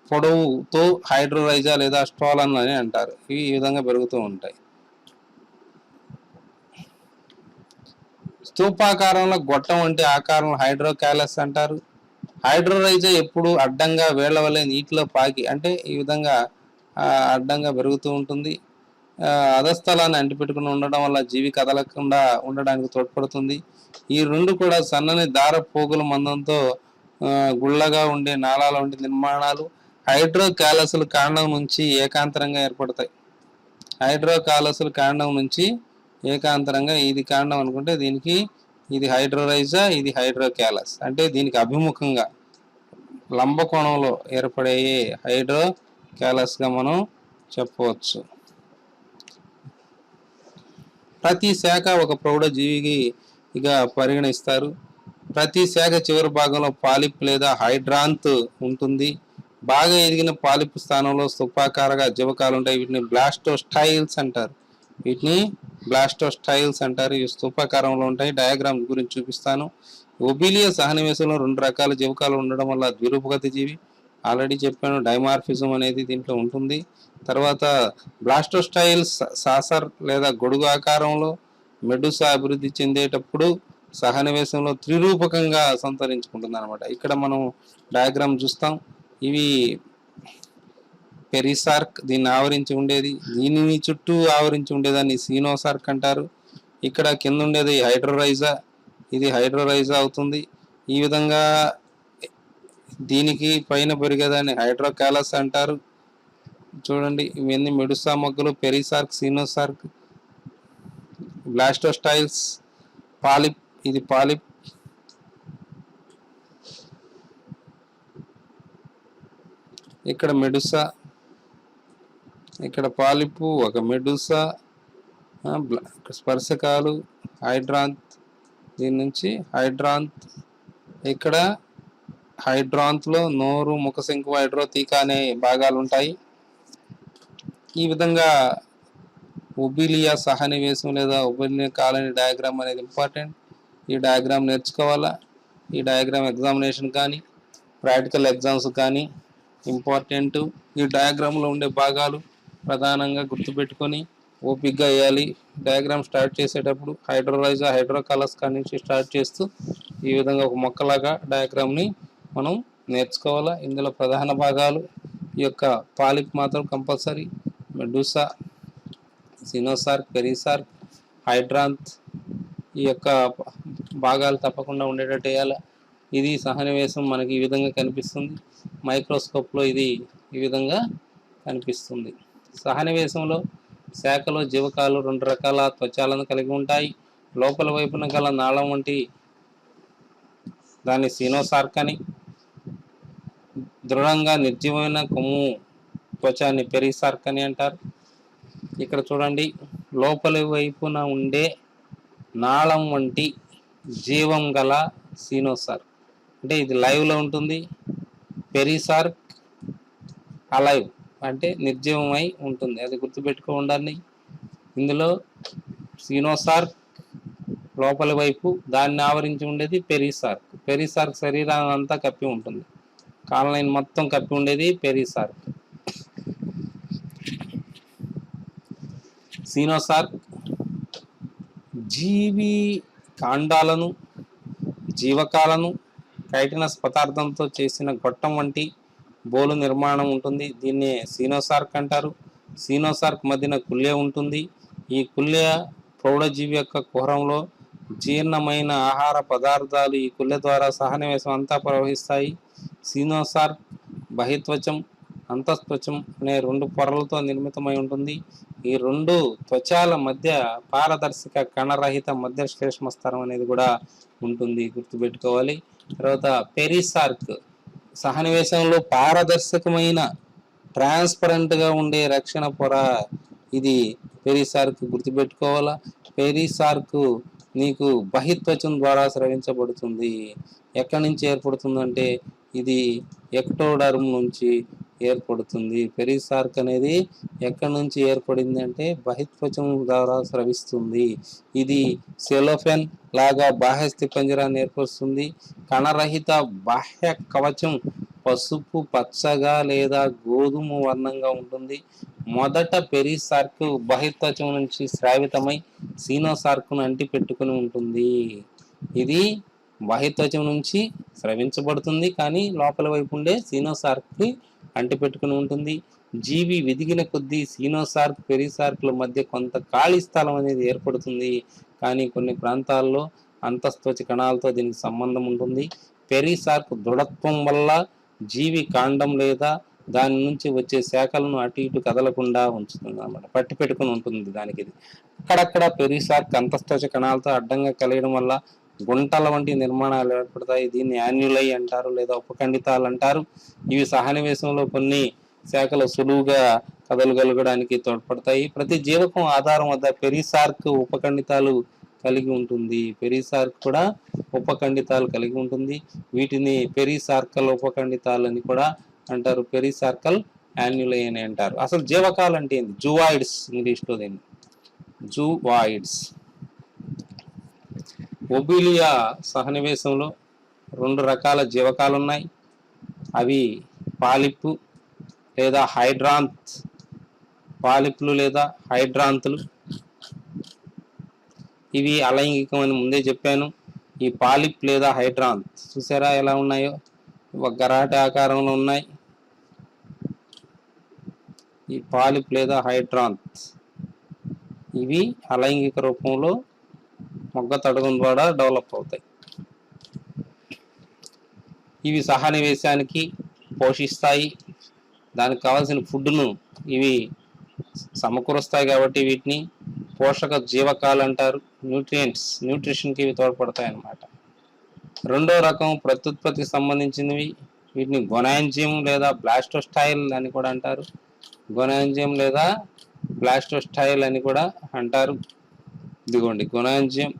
పొడవుతో హైడ్రోరైజా లేదా స్ట్రోలన్ అని అంటారు. ఇవి ఈ విధంగా పెరుగుతూ ఉంటాయి. స్తూపాకారంలో గొట్టం వంటి ఆకారంలో హైడ్రోకాలస్ అంటారు. హైడ్రోరైజా ఎప్పుడు అడ్డంగా వేళ్ల వలె నీటిలో పాకి అంటే ఈ విధంగా అడ్డంగా పెరుగుతూ ఉంటుంది. అధస్థలాన్ని అంటిపెట్టుకుని ఉండడం వల్ల జీవి కదలకుండా ఉండడానికి తోడ్పడుతుంది. ఈ 2 కూడా సన్నని దార పోగుల మందంతో గుళ్ళగా ఉండే నాళాల వంటి నిర్మాణాలు. హైడ్రోకాలస్లు కాండం నుంచి ఏకాంతరంగా ఏర్పడతాయి. హైడ్రోకాలస్లు కాండం నుంచి ఏకాంతరంగా, ఇది కాండం అనుకుంటే దీనికి ఇది హైడ్రోరైజా, ఇది హైడ్రోకాలస్. అంటే దీనికి అభిముఖంగా లంబకోణంలో ఏర్పడే హైడ్రోకాలస్గా మనం చెప్పవచ్చు. ప్రతి శాఖ ఒక ప్రౌఢ జీవిగా పరిగణిస్తారు. ప్రతి శాఖ చివరి భాగంలో పాలిప్ లేదా హైడ్రాంత్ ఉంటుంది. బాగా ఎదిగిన పాలిప్ స్థానంలో స్తూపాకార జీవకాలు ఉంటాయి. వీటిని బ్లాస్టోస్టైల్స్ అంటారు. ఇవి స్తూపాకారంలో ఉంటాయి. డయాగ్రామ్ గురించి చూపిస్తాను. ఒబీలియా సహనివేశంలో 2 రకాల జీవకాలు ఉండడం వల్ల ద్విరూపగతి జీవి, ఆల్రెడీ చెప్పాను, డైమార్ఫిజం అనేది దీంట్లో ఉంటుంది. తర్వాత బ్లాస్టోస్టైల్స్ సాసర్ లేదా గొడుగు ఆకారంలో మెడుసా అభివృద్ధి చెందేటప్పుడు సహనివేశంలో త్రిరూపకంగా సంతరించుకుంటుంది అనమాట. ఇక్కడ మనం డయాగ్రామ్ చూస్తాం. ఇవి పెరిసార్క్, దీన్ని ఆవరించి ఉండేది. దీనిని చుట్టూ ఆవరించి ఉండేదాన్ని సీనోసార్క్ అంటారు. ఇక్కడ కింద ఉండేది హైడ్రోరైజా, ఇది హైడ్రోరైజా అవుతుంది. ఈ విధంగా దీనికి పైన పెరిగేదాన్ని హైడ్రోకాలస్ అంటారు. చూడండి, ఇవన్నీ మెడుసా మొగ్గలు. పెరిసార్క్, సీనోసార్క్, బ్లాస్టోస్టైల్స్, పాలిప్, ఇది పాలిప్. ఇక్కడ మెడుసా, ఇక్కడ పాలిపు, ఒక మెడుసా, స్పర్శకాలు, హైడ్రాంత్, దీని నుంచి హైడ్రాంత్. ఇక్కడ హైడ్రాంత్లో నోరు, ముఖశంకు, హైడ్రోతీకా అనే భాగాలు ఉంటాయి. ఈ విధంగా ఒబీలియా సహనివేశం లేదా ఒబీలియా కాలనీ డయాగ్రామ్ అనేది ఇంపార్టెంట్. ఈ డయాగ్రామ్ నేర్చుకోవాలా. ఈ డయాగ్రామ్ ఎగ్జామినేషన్ కానీ ప్రాక్టికల్ ఎగ్జామ్స్ కానీ ఇంపార్టెంట్. ఈ డయాగ్రామ్లో ఉండే భాగాలు ప్రధానంగా గుర్తుపెట్టుకొని ఓపిక్గా వేయాలి. డయాగ్రామ్ స్టార్ట్ చేసేటప్పుడు హైడ్రోరైజా, హైడ్రోకాలస్ కాడి నుంచి స్టార్ట్ చేస్తూ ఈ విధంగా ఒక మొక్కలాగా డయాగ్రామ్ని మనం నేర్చుకోవాలా. ఇందులో ప్రధాన భాగాలు ఈ యొక్క పాలిప్ మాత్రం కంపల్సరీ, మెడుసా, సినోసార్క్, పెరిసార్క్, హైడ్రాంత్, ఈ యొక్క భాగాలు తప్పకుండా ఉండేటట్టు వేయాలి. ఇది సహనివేశం మనకి ఈ విధంగా కనిపిస్తుంది. మైక్రోస్కోప్లో ఇది ఈ విధంగా కనిపిస్తుంది. సహనివేశంలో శాఖలో జీవకాలు 2 రకాల త్వచాలను కలిగి ఉంటాయి. లోపల వైపున గల నాళం వంటి దాన్ని సీనోసార్క్ అని, దృఢంగా నిర్జీవమైన కొమ్ము త్వచాన్ని పెరిసార్క్ అని అంటారు. ఇక్కడ చూడండి, లోపలి వైపున ఉండే నాళం వంటి జీవం గల సీనోసార్క్, అంటే ఇది లైవ్లో ఉంటుంది. పెరిసార్క్ అలైవ్ అంటే నిర్జీవమై ఉంటుంది, అది గుర్తుపెట్టుకో ఉండాలి. ఇందులో సీనోసార్క్ లోపలి వైపు, దాన్ని ఆవరించి ఉండేది పెరిసార్క్. పెరిసార్క్ శరీరాన్ని అంతా కప్పి ఉంటుంది. కాలనైన్ మొత్తం కప్పి ఉండేది పెరిసార్క్. సీనోసార్క్ జీవి కాండాలను, జీవకాలను కైటినస్ పదార్థంతో చేసిన గొట్టం వంటి బోలు నిర్మాణం ఉంటుంది. దీన్నే సీనోసార్క్ అంటారు. సీనోసార్క్ మధ్యన కుల్య ఉంటుంది. ఈ కుల్య ప్రౌఢజీవి యొక్క కుహరంలో జీర్ణమైన ఆహార పదార్థాలు ఈ కుల్య ద్వారా సహనివేశం అంతా ప్రవహిస్తాయి. సీనోసార్క్ బహిత్వచం, అంతఃత్వచం అనే 2 పొరలతో నిర్మితమై ఉంటుంది. ఈ 2 త్వచాల మధ్య పారదర్శక కణరహిత మధ్య శ్లేష్మ స్తరం అనేది కూడా ఉంటుంది, గుర్తుపెట్టుకోవాలి. తర్వాత పెరిసార్క్ సహనివేశంలో పారదర్శకమైన ట్రాన్స్పరెంట్గా ఉండే రక్షణ పొర, ఇది పెరిసార్క్, గుర్తుపెట్టుకోవాలా. పెరిసార్క్ నీకు బహిత్వచం ద్వారా స్రవించబడుతుంది. ఎక్కడి నుంచి ఏర్పడుతుందంటే ఇది ఎక్టోడర్మ్ నుంచి ఏర్పడుతుంది. పెరిసార్క్ అనేది ఎక్కడి నుంచి ఏర్పడింది అంటే బహిత్వచం ద్వారా స్రవిస్తుంది. ఇది సెలోఫెన్ లాగా బాహ్య స్థిపంజరాన్ని ఏర్పరుస్తుంది. కణరహిత బాహ్య కవచం పసుపు పచ్చగా లేదా గోధుమ వర్ణంగా ఉంటుంది. మొదట పెరిసార్క్ బహిత్వచం నుంచి స్రావితమై సీనోసార్క్ను అంటి పెట్టుకుని ఉంటుంది. ఇది బహిత్వచం నుంచి స్రవించబడుతుంది, కానీ లోపల వైపు ఉండే సీనోసార్క్కి అంటి పెట్టుకుని ఉంటుంది. జీవి వెదిగిన కొద్దీ సీనోసార్క్ పెరిసార్క్ల మధ్య కొంత ఖాళీ స్థలం అనేది ఏర్పడుతుంది, కానీ కొన్ని ప్రాంతాల్లో అంతఃత్వచ కణాలతో దీనికి సంబంధం ఉంటుంది. పెరిసార్క్ దృఢత్వం వల్ల జీవి కాండం లేదా దాని నుంచి వచ్చే శాఖలను అటు ఇటు కదలకుండా ఉంచుతుంది అన్నమాట, పట్టి పెట్టుకుని ఉంటుంది దానికి. ఇది అక్కడక్కడ పెరిసార్క్ అంతఃత్వచ కణాలతో అడ్డంగా కలియడం వల్ల గుంటల వంటి నిర్మాణాలు ఏర్పడతాయి. దీన్ని యాన్యులై అంటారు లేదా ఉపఖండితాలు అంటారు. ఇవి సహనివేశంలో కొన్ని శాఖలు సులువుగా కదలగలగడానికి తోడ్పడతాయి. ప్రతి జీవకం ఆధారం వద్ద పెరిసార్క్ ఉపఖండితాలు కలిగి ఉంటుంది. పెరిసార్క్ కూడా ఉపఖండితాలు కలిగి ఉంటుంది. వీటిని పెరిసార్కల్ ఉపఖండితాలు అని కూడా అంటారు. పెరిసార్కల్ యాన్యులై అని అంటారు. అసలు జీవకాలు అంటే ఏంటి? జూవాయిడ్స్ ఇంగ్లీష్లో. దీన్ని జూవాయిడ్స్. ఒబిలియా సహనివేశంలో 2 రకాల జీవకాలు ఉన్నాయి. అవి పాలిప్ లేదా హైడ్రాంత్. పాలిప్లు లేదా హైడ్రాంతులు ఇవి అలైంగికం అని ముందే చెప్పాను. ఈ పాలిప్ లేదా హైడ్రాంత్ చూసారా ఎలా ఉన్నాయో? ఒక గరాట ఆకారంలో ఉన్నాయి. ఈ పాలిప్ లేదా హైడ్రాంత్ ఇవి అలైంగిక రూపంలో మొగ్గ తడగం ద్వారా డెవలప్ అవుతాయి. ఇవి సహనివేశానికి పోషిస్తాయి. దానికి కావాల్సిన ఫుడ్ను ఇవి సమకూరుస్తాయి కాబట్టి వీటిని పోషక జీవకాలు అంటారు. న్యూట్రిషన్కి ఇవి తోడ్పడతాయి అన్నమాట. 2వ రకం ప్రత్యుత్పత్తికి సంబంధించినవి. వీటిని గొనాంజియం లేదా బ్లాస్టోస్టైల్ అని కూడా అంటారు. గొనాంజియం లేదా బ్లాస్టోస్టైల్ అని కూడా అంటారు. ఇదిగోండి గొనాంజియం,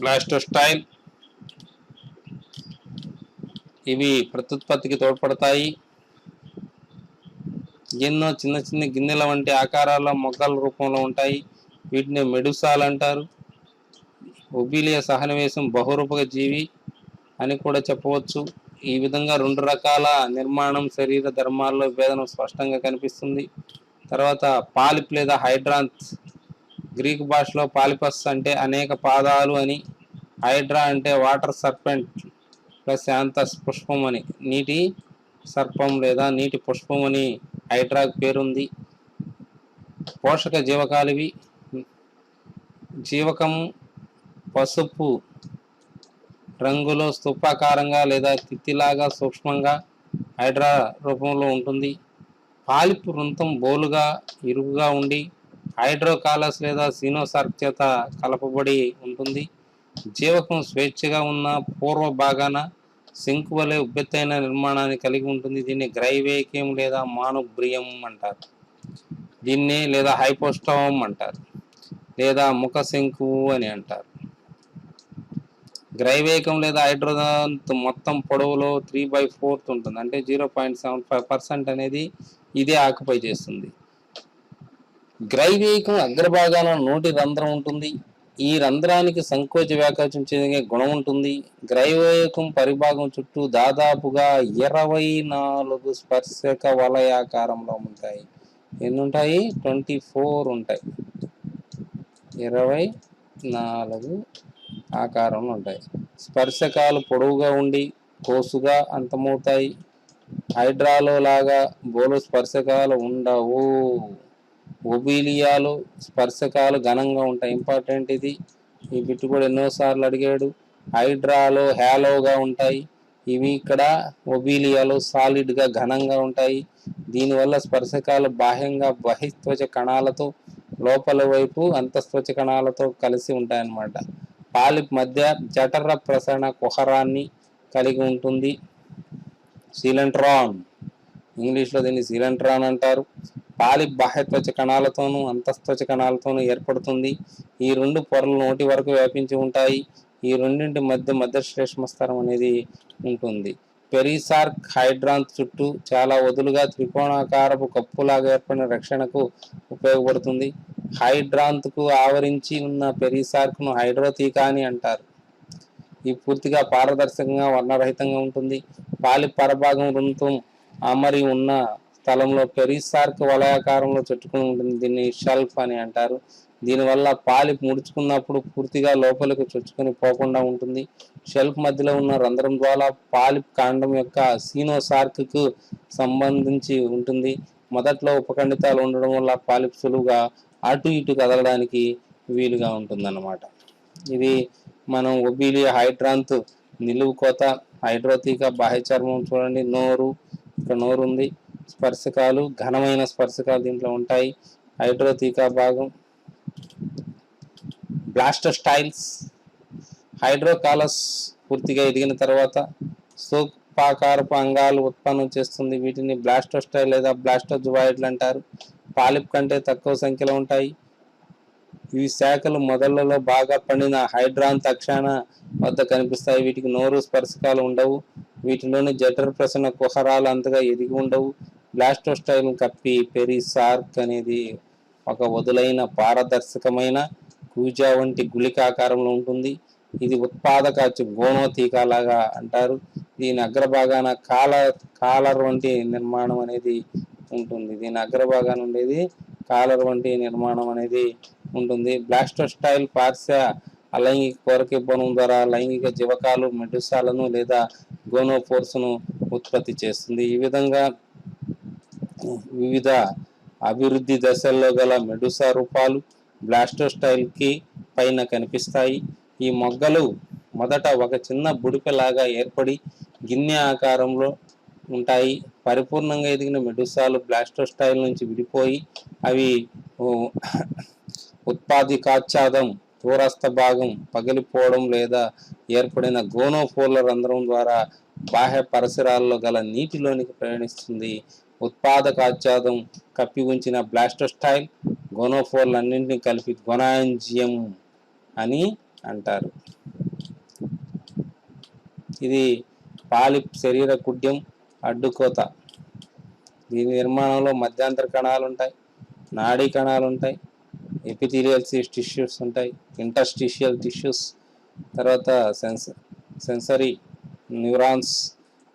బ్లాస్టోస్టైల్ ఇవి ప్రత్యుత్పత్తికి తోడ్పడతాయి. ఎన్నో చిన్న చిన్న గిన్నెల వంటి ఆకారాల్లో మొగ్గల రూపంలో ఉంటాయి. వీటిని మెడుసాలు అంటారు. ఒబిలియా సహనివేశం బహురూపక జీవి అని కూడా చెప్పవచ్చు. ఈ విధంగా 2 రకాల నిర్మాణం, శరీర ధర్మాల్లో భేదం స్పష్టంగా కనిపిస్తుంది. తర్వాత పాలిప్ లేదా హైడ్రాంత్. గ్రీకు భాషలో పాలిపస్ అంటే అనేక పాదాలు అని, హైడ్రా అంటే వాటర్ సర్పెంట్ ప్లస్ యాంథస్ పుష్పం అని, నీటి సర్పం లేదా నీటి పుష్పం అని హైడ్రాకు పేరుంది. పోషక జీవకాలివి. జీవకం పసుపు రంగులో స్తూపాకారంగా లేదా తిత్తిలాగా సూక్ష్మంగా హైడ్రా రూపంలో ఉంటుంది. పాలిప్ వృంతం బోలుగా ఇరుకుగా ఉండి హైడ్రోకాలస్ లేదా సీనోసార్క్ చేత కలపబడి ఉంటుంది. జీవకం స్వేచ్ఛగా ఉన్న పూర్వ భాగాన శంకు వలె ఉబ్బెత్తైన నిర్మాణాన్ని కలిగి ఉంటుంది. దీన్ని గ్రైవేకియం లేదా మానోబ్రియం అంటారు. దీన్ని లేదా హైపోస్టోమ్ అంటారు లేదా ముఖ శంకువు అని అంటారు. గ్రైవేకం లేదా హైడ్రోదాంత్ మొత్తం పొడవులో 3/4 ఉంటుంది. అంటే 0.75% అనేది ఇదే ఆక్యుపై చేస్తుంది. గ్రైవేకం అగ్రభాగాన నోటి రంధ్రం ఉంటుంది. ఈ రంధ్రానికి సంకోచ వ్యాకోచం చెందే గుణం ఉంటుంది. గ్రైవోయకం పరిభాగం చుట్టూ దాదాపుగా 24 స్పర్శక వలయాకారంలో ఉంటాయి. ఎన్ని ఉంటాయి? 24 ఉంటాయి. 24 ఆకారంలో ఉంటాయి. స్పర్శకాలు పొడవుగా ఉండి కోసుగా అంతమవుతాయి. హైడ్రాలో లాగా బోలు స్పర్శకాలు ఉండవు. ఒబీలియాలో స్పర్శకాలు ఘనంగా ఉంటాయి. ఇంపార్టెంట్ ఇది. ఈ బిట్టు కూడా ఎన్నోసార్లు అడిగాడు. హైడ్రాలో హ్యాలోగా ఉంటాయి. ఇవి ఇక్కడ ఒబీలియాలో సాలిడ్గా ఘనంగా ఉంటాయి. దీనివల్ల స్పర్శకాలు బాహ్యంగా బహిస్త్వచ కణాలతో, లోపల వైపు అంతఃత్వచ కణాలతో కలిసి ఉంటాయన్నమాట. పాలిప్ మధ్య జఠర ప్రసరణ కుహరాన్ని కలిగి ఉంటుంది. సీలెంట్రాన్, ఇంగ్లీష్లో దీన్ని సీలెంట్రాన్ అంటారు. పాలిప్ బాహ్యత్వచ కణాలతోనూ అంతఃత్వచ కణాలతోనూ ఏర్పడుతుంది. ఈ రెండు పొరలు నోటి వరకు వ్యాపించి ఉంటాయి. ఈ రెండింటి మధ్య శ్లేష్మస్తరం అనేది ఉంటుంది. పెరిసార్క్ హైడ్రాంత్ చుట్టూ చాలా వదులుగా త్రికోణాకారపు కప్పులాగా ఏర్పడిన రక్షణకు ఉపయోగపడుతుంది. హైడ్రాంత్కు ఆవరించి ఉన్న పెరిసార్క్ను హైడ్రోథీకా అని అంటారు. ఇది పూర్తిగా పారదర్శకంగా వర్ణరహితంగా ఉంటుంది. పాలిప్ పరభాగం రుంతం అమరి ఉన్న స్థలంలో పెరిసార్క్ వలయాకారంలో చుట్టుకుని ఉంటుంది. దీన్ని షెల్ఫ్ అని అంటారు. దీనివల్ల పాలిప్ ముడుచుకున్నప్పుడు పూర్తిగా లోపలికి చొచ్చుకొని పోకుండా ఉంటుంది. షెల్ఫ్ మధ్యలో ఉన్న రంధ్రం ద్వారా పాలిప్ కాండం యొక్క సీనోసార్క్కు సంబంధించి ఉంటుంది. మొదట్లో ఉపఖండితాలు ఉండడం వల్ల పాలిప్ సులువుగా అటు ఇటు కదలడానికి వీలుగా ఉంటుందన్నమాట. ఇది మనం ఒబీలియా హైడ్రాంత్ నిలువు కోత, హైడ్రోథీకా బాహ్య చర్మం చూడండి. నోరు, ఇక్కడ నోరు ఉంది. స్పర్శకాలు, ఘనమైన స్పర్శకాలు దీంట్లో ఉంటాయి. హైడ్రోథీకా భాగం. బ్లాస్టోస్టైల్స్, హైడ్రోకాలస్ పూర్తిగా ఎదిగిన తర్వాత స్తూపాకారపు అంగాలు ఉత్పన్నం చేస్తుంది. వీటిని బ్లాస్టోస్టైల్ లేదా బ్లాస్టోజువాయిడ్లు అంటారు. పాలిప్ కంటే తక్కువ సంఖ్యలో ఉంటాయి. ఈ శాఖలు మొదళ్లలో బాగా పండిన హైడ్రాంత్ అక్షాన వద్ద కనిపిస్తాయి. వీటికి నోరు, స్పర్శకాలు ఉండవు. వీటిలోని జఠర ప్రసరణ కుహరాలు అంతగా ఎదిగి ఉండవు. బ్లాస్టోస్టైల్ కప్పి పెరిసార్క్ అనేది ఒక వదులైన పారదర్శకమైన కూజా వంటి గుళికాకారంలో ఉంటుంది. ఇది ఉత్పాదక గోనోథీకా లాగా అంటారు. దీని అగ్రభాగాన కాలర్ వంటి నిర్మాణం అనేది ఉంటుంది. దీని అగ్రభాగాన ఉండేది కాలర్ వంటి నిర్మాణం అనేది ఉంటుంది. బ్లాస్టోస్టైల్ పార్శ్వ అలైంగిక కోరకిబ్బనం ద్వారా లైంగిక జీవకాలు, మెడుసాలను లేదా గోనోఫోర్స్ను ఉత్పత్తి చేస్తుంది. ఈ విధంగా వివిధ అభివృద్ధి దశల్లో గల మెడుసా రూపాలు బ్లాస్టోస్టైల్కి పైన కనిపిస్తాయి. ఈ మొగ్గలు మొదట ఒక చిన్న బుడిపెలాగా ఏర్పడి గిన్నె ఆకారంలో ఉంటాయి. పరిపూర్ణంగా ఎదిగిన మెడుసాలు బ్లాస్టోస్టైల్ నుంచి విడిపోయి అవి ఉత్పాదికాచ్ఛాదం, దూరస్థ భాగం పగిలిపోవడం లేదా ఏర్పడిన గోనోఫోర్ల రంధ్రం ద్వారా బాహ్య పరిసరాల్లో గల నీటిలోనికి ప్రయాణిస్తుంది. ఉత్పాదకాచ్ఛాదం కప్పి ఉంచిన బ్లాస్టోస్టైల్ గోనోఫోర్లన్నింటినీ కలిపి గొనాంజియం అని అంటారు. ఇది పాలిప్ శరీర కుడ్యం, అడ్డుకోత. దీని నిర్మాణంలో మధ్యాంతర కణాలు ఉంటాయి, నాడీ కణాలు ఉంటాయి, ఎపిథీలియల్ టిష్యూస్ ఉంటాయి, ఇంటర్స్టిషియల్ టిష్యూస్, తర్వాత సెన్సరీ న్యూరాన్స్,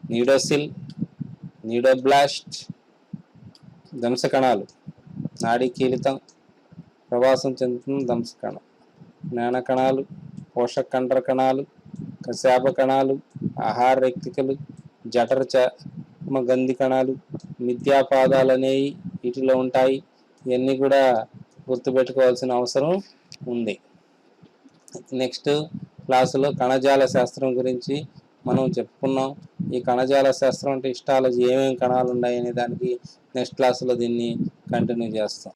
నీడోసిల్, నీడోబ్లాస్ట్, దంశకణాలు, నాడీ కీలితం, ప్రవాసం చెందుతున్న దంశకణం, జ్ఞాన కణాలు, పోషక కండర కణాలు, కశాప కణాలు, ఆహార రెక్తికలు, జఠర చర్మ గంధి కణాలు, మిథ్యాపాదాలు అనేవి వీటిలో ఉంటాయి. ఇవన్నీ కూడా గుర్తుపెట్టుకోవాల్సిన అవసరం ఉంది. నెక్స్ట్ క్లాసులో కణజాల శాస్త్రం గురించి మనం చెప్పుకున్నాం. ఈ కణజాల శాస్త్రం అంటే హిస్టాలజీ, ఏమేమి కణాలు ఉన్నాయి అనే దానికి నెక్స్ట్ క్లాసులో దీన్ని కంటిన్యూ చేస్తాం.